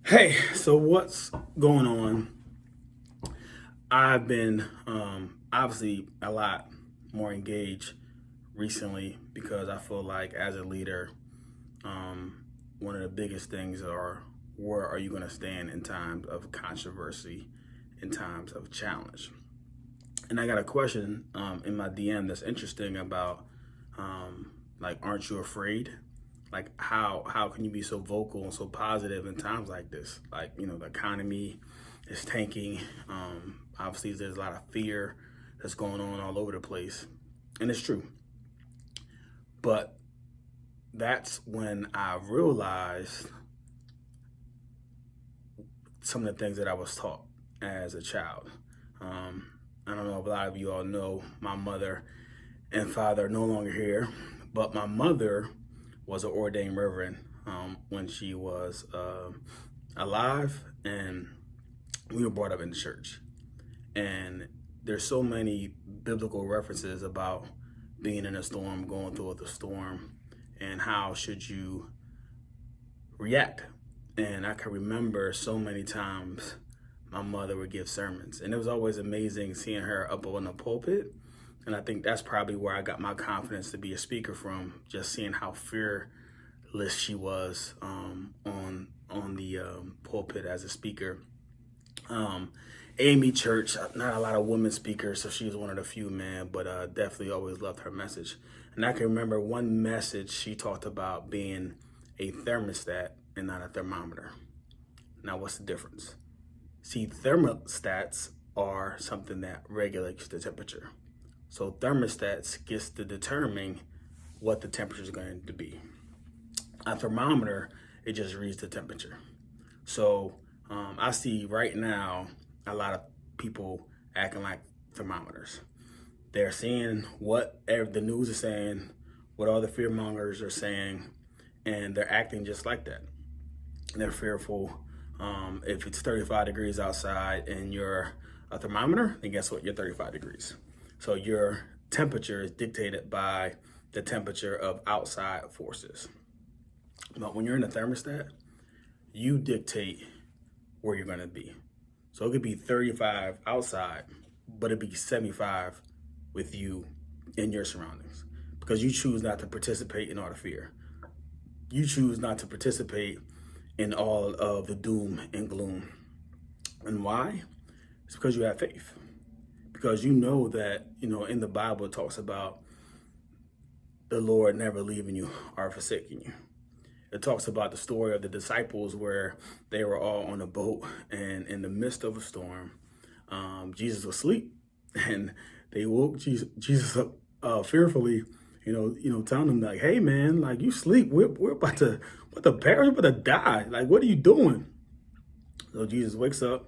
Hey, so what's going on? I've been obviously a lot more engaged recently because I feel like as a leader, one of the biggest things are where are you going to stand in times of controversy, in times of challenge? And I got a question in my DM that's interesting about like, aren't you afraid? Like, how can you be so vocal and so positive in times like this? Like, the economy is tanking. Obviously, there's a lot of fear that's going on all over the place, and it's true. But that's when I realized some of the things that I was taught as a child. I don't know if a lot of you all know my mother and father are no longer here, but my mother was an ordained reverend when she was alive, and we were brought up in the church. And there's so many biblical references about being in a storm, going through the storm, and how should you react. And I can remember so many times my mother would give sermons, and it was always amazing seeing her up on the pulpit. And I think that's probably where I got my confidence to be a speaker from, just seeing how fearless she was on the pulpit as a speaker. Amy Church, not a lot of women speakers, so she was one of the few, man, but definitely always loved her message. And I can remember one message she talked about being a thermostat and not a thermometer. Now, what's the difference? See, thermostats are something that regulates the temperature. So thermostats gets to determine what the temperature is going to be. A thermometer, it just reads the temperature. So I see right now a lot of people acting like thermometers. They're seeing what the news is saying, what all the fear mongers are saying, and they're acting just like that. They're fearful. If it's 35 degrees outside and you're a thermometer, then guess what? You're 35 degrees. So your temperature is dictated by the temperature of outside forces. But when you're in a thermostat, you dictate where you're going to be. So it could be 35 outside, but it'd be 75 with you in your surroundings, because you choose not to participate in all the fear. You choose not to participate in all of the doom and gloom. And why? It's because you have faith. Because you know that, in the Bible it talks about the Lord never leaving you or forsaking you. It talks about the story of the disciples where they were all on a boat, and in the midst of a storm, Jesus was asleep, and they woke Jesus up fearfully, telling him like, "Hey man, like you sleep, we're about to perish, we're about to die. Like, what are you doing?" So Jesus wakes up.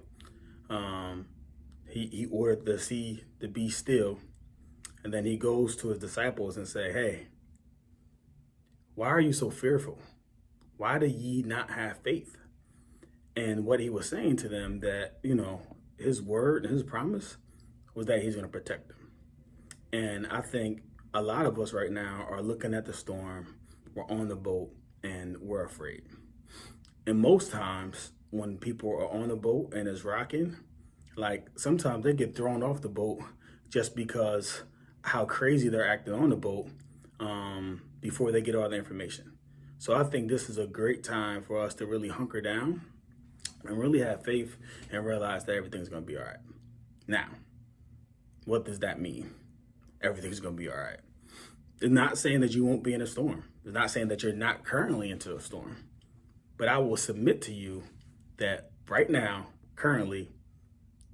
He ordered the sea to be still, and then he goes to his disciples and say, "Hey, why are you so fearful? Why do ye not have faith?" And what he was saying to them, that, his word and his promise was that he's going to protect them. And I think a lot of us right now are looking at the storm, we're on the boat, and we're afraid. And most times when people are on the boat and it's rocking, like sometimes they get thrown off the boat just because how crazy they're acting on the boat before they get all the information. So I think this is a great time for us to really hunker down and really have faith and realize that everything's going to be all right. Now, what does that mean? Everything's going to be all right. It's not saying that you won't be in a storm. It's not saying that you're not currently into a storm. But I will submit to you that right now, currently,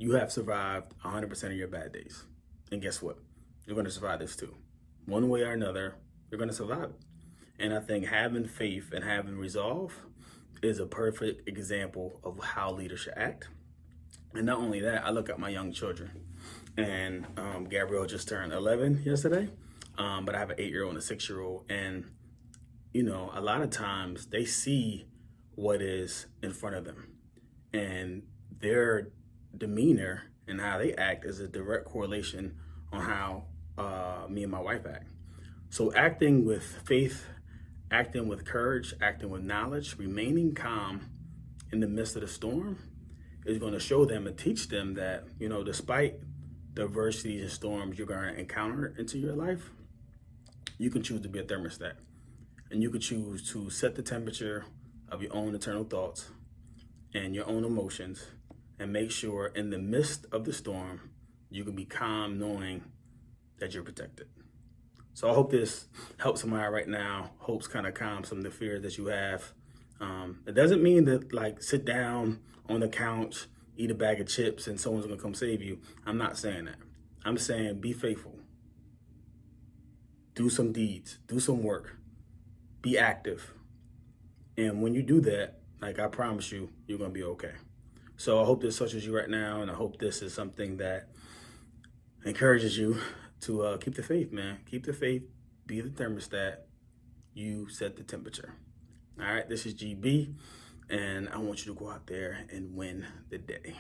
you have survived 100% of your bad days. And guess what? You're going to survive this too. One way or another, you're going to survive it. And I think having faith and having resolve is a perfect example of how leaders should act. And not only that, I look at my young children. And Gabrielle just turned 11 yesterday. But I have an 8-year-old and a 6-year-old. And, a lot of times they see what is in front of them. And their demeanor and how they act is a direct correlation on how me and my wife act. So acting with faith, acting with courage, acting with knowledge, remaining calm in the midst of the storm is going to show them and teach them that, you know, despite the adversities and storms you're going to encounter into your life, you can choose to be a thermostat. And you can choose to set the temperature of your own internal thoughts and your own emotions, and make sure in the midst of the storm, you can be calm knowing that you're protected. So I hope this helps somebody right now, hopes kind of calm some of the fears that you have. It doesn't mean that like sit down on the couch, eat a bag of chips and someone's gonna come save you. I'm not saying that. I'm saying be faithful. Do some deeds, do some work, be active. And when you do that, like I promise you, you're gonna be okay. So I hope this touches you right now, and I hope this is something that encourages you to keep the faith, man. Keep the faith, be the thermostat, you set the temperature. All right, this is GB, and I want you to go out there and win the day.